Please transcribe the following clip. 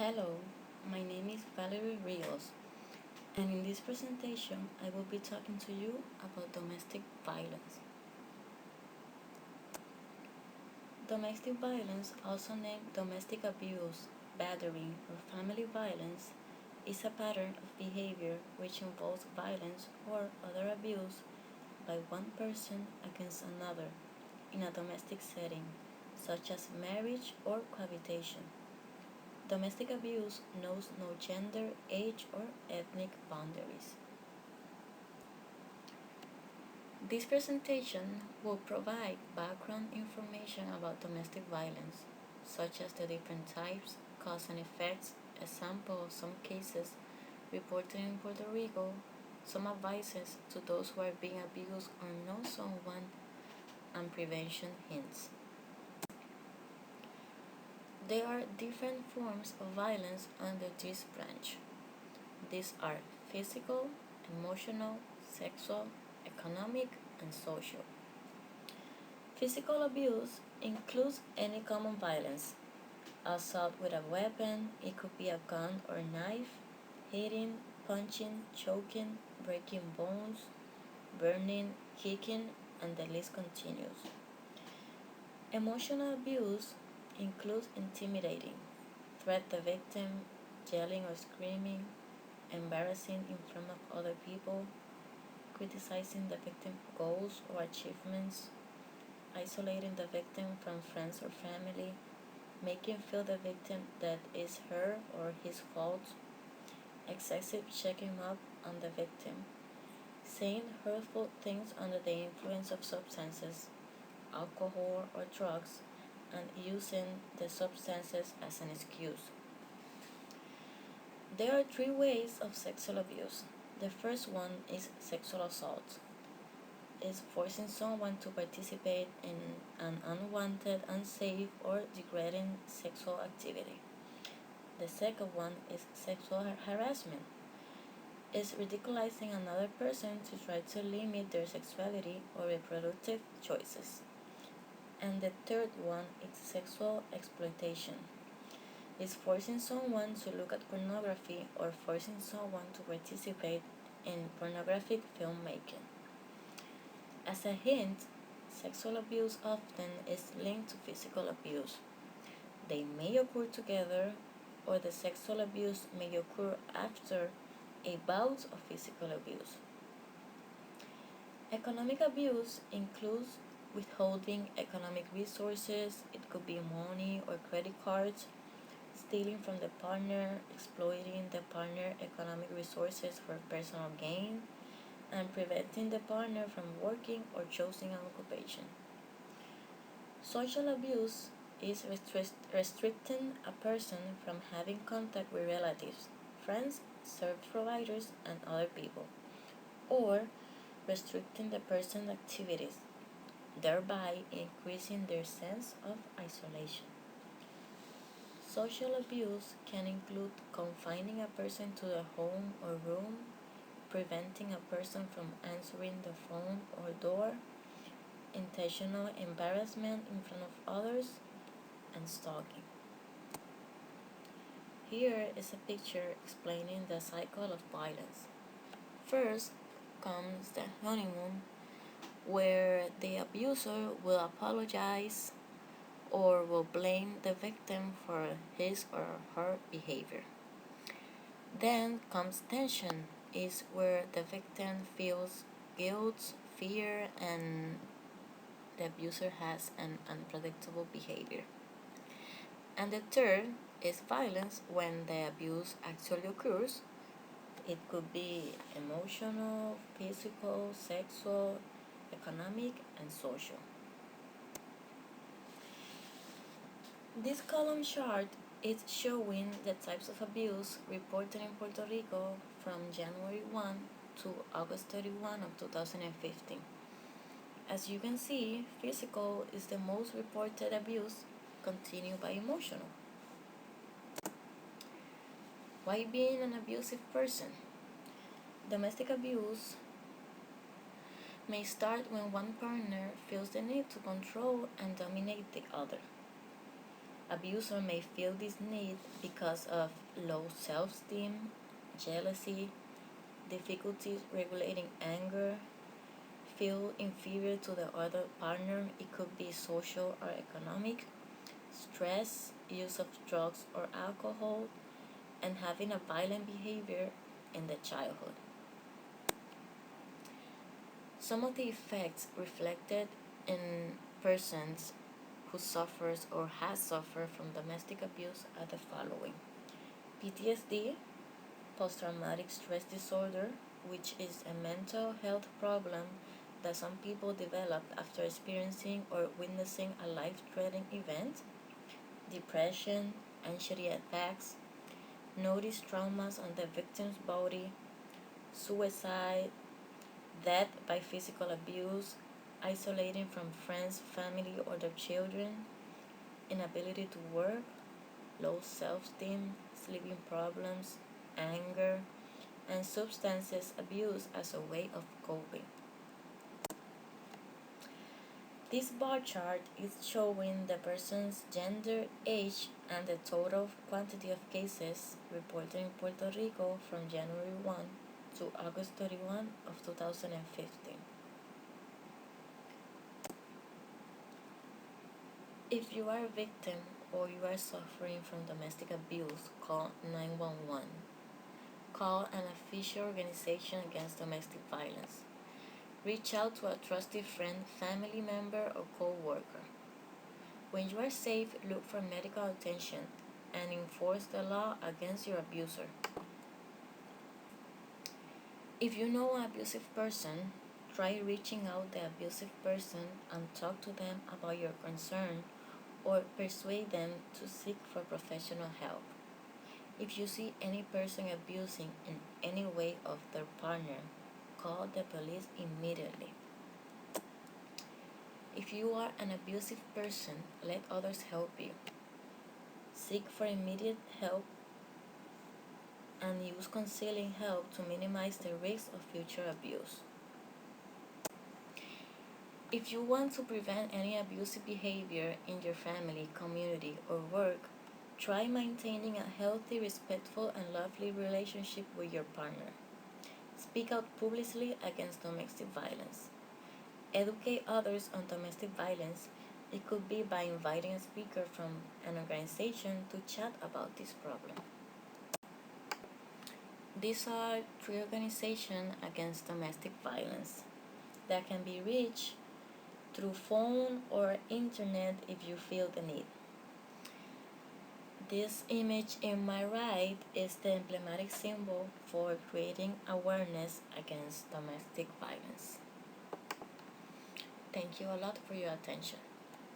Hello, my name is Valerie Rios, and in this presentation, I will be talking to you about domestic violence. Domestic violence, also named domestic abuse, battery, or family violence, is a pattern of behavior which involves violence or other abuse by one person against another in a domestic setting, such as marriage or cohabitation. Domestic abuse knows no gender, age, or ethnic boundaries. This presentation will provide background information about domestic violence, such as the different types, cause and effects, a sample of some cases reported in Puerto Rico, some advices to those who are being abused or know someone, and prevention hints. There are different forms of violence under this branch. These are physical, emotional, sexual, economic, and social. Physical abuse includes any common violence. Assault with a weapon, it could be a gun or knife, hitting, punching, choking, breaking bones, burning, kicking, and the list continues. Emotional abuse includes intimidating, threat the victim, yelling or screaming, embarrassing in front of other people, criticizing the victim's goals or achievements, isolating the victim from friends or family, making feel the victim that it's her or his fault, excessive checking up on the victim, saying hurtful things under the influence of substances, alcohol or drugs, and using the substances as an excuse. There are three ways of sexual abuse. The first one is sexual assault. Is forcing someone to participate in an unwanted, unsafe, or degrading sexual activity. The second one is sexual harassment. Is ridiculizing another person to try to limit their sexuality or reproductive choices. And the third one is sexual exploitation. Is forcing someone to look at pornography or forcing someone to participate in pornographic filmmaking. As a hint, sexual abuse often is linked to physical abuse. They may occur together, or the sexual abuse may occur after a bout of physical abuse. Economic abuse includes withholding economic resources, it could be money or credit cards, stealing from the partner, exploiting the partner economic resources for personal gain, and preventing the partner from working or choosing an occupation. Social abuse is restricting a person from having contact with relatives, friends, service providers, and other people, or restricting the person's activities, thereby increasing their sense of isolation. Social abuse can include confining a person to a home or room, preventing a person from answering the phone or door, intentional embarrassment in front of others, and stalking. Here is a picture explaining the cycle of violence. First comes the honeymoon, where the abuser will apologize or will blame the victim for his or her behavior. Then comes tension, is where the victim feels guilt, fear, and the abuser has an unpredictable behavior. And the third is violence, when the abuse actually occurs. It could be emotional, physical, sexual, economic, and social. This column chart is showing the types of abuse reported in Puerto Rico from January 1 to August 31 of 2015. As you can see, physical is the most reported abuse, continued by emotional. Why being an abusive person? Domestic abuse may start when one partner feels the need to control and dominate the other. Abuser may feel this need because of low self-esteem, jealousy, difficulties regulating anger, feel inferior to the other partner. It could be social or economic, stress, use of drugs or alcohol, and having a violent behavior in the childhood. Some of the effects reflected in persons who suffers or has suffered from domestic abuse are the following: PTSD, post-traumatic stress disorder, which is a mental health problem that some people develop after experiencing or witnessing a life-threatening event; depression, anxiety attacks, notice traumas on the victim's body, suicide, death by physical abuse, isolating from friends, family, or their children, inability to work, low self-esteem, sleeping problems, anger, and substances abuse as a way of coping. This bar chart is showing the person's gender, age, and the total quantity of cases reported in Puerto Rico from January 1 to August 31 of 2015. If you are a victim or you are suffering from domestic abuse, call 911. Call an official organization against domestic violence. Reach out to a trusted friend, family member, or co-worker. When you are safe, look for medical attention and enforce the law against your abuser. If you know an abusive person, try reaching out the abusive person and talk to them about your concern or persuade them to seek for professional help. If you see any person abusing in any way of their partner, call the police immediately. If you are an abusive person, let others help you. Seek for immediate help and use counseling help to minimize the risk of future abuse. If you want to prevent any abusive behavior in your family, community, or work, try maintaining a healthy, respectful, and lovely relationship with your partner. Speak out publicly against domestic violence. Educate others on domestic violence. It could be by inviting a speaker from an organization to chat about this problem. These are 3 organizations against domestic violence that can be reached through phone or internet if you feel the need. This image in my right is the emblematic symbol for creating awareness against domestic violence. Thank you a lot for your attention.